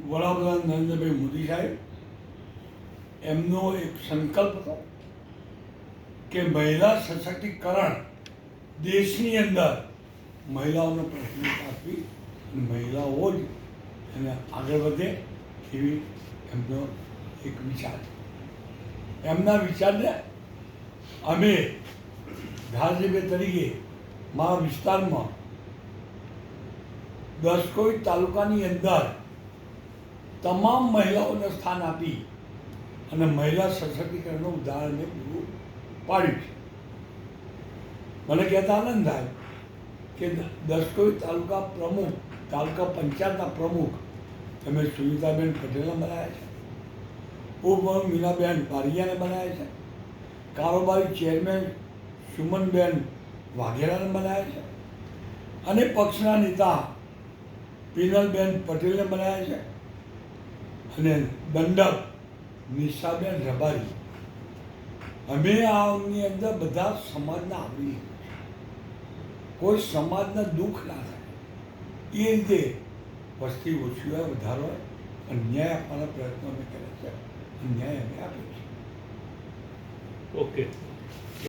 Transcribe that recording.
વડાપ્રધાન નરેન્દ્રભાઈ મોદી સાહેબ એમનો એક સંકલ્પ હતો કે મહિલા સશક્તિકરણ દેશની અંદર મહિલાઓને પ્રાથમિકતા આપી અને મહિલાઓ જ એને આગળ વધે એવી એમનો એક વિચાર. એમના વિચારને અમે ધારાસભ્ય તરીકે મારા વિસ્તારમાં દસકોઈ તાલુકાની અંદર તમામ મહિલાઓને સ્થાન આપી અને મહિલા સશક્તિકરણનું ઉદાહરણ પૂરું પાડ્યું છે. મને કહેતા આનંદ થાય કે દસકોઈ તાલુકા પ્રમુખ, તાલુકા પંચાયતના પ્રમુખ તમે સુનિતાબેન પટેલને બનાવ્યા છે, ઉપપ્રમુખ મીનાબેન બારિયાને બનાવ્યા છે, કારોબારી ચેરમેન સુમનબેન વાઘેલાને બનાવ્યા છે અને પક્ષના નેતા પિનલબેન પટેલને બનાવ્યા છે અને દંડક નિશાબેન રબારી. અમે આની અંદર બધા સમાજના આવરી, કોઈ સમાજને દુઃખ ના થાય એ રીતે વસ્તી ઓછી હોય, વધારો હોય અને ન્યાય આપવાના પ્રયત્નો અમે કર્યા છે અને ન્યાય અમે આપ્યો છે. ઓકે.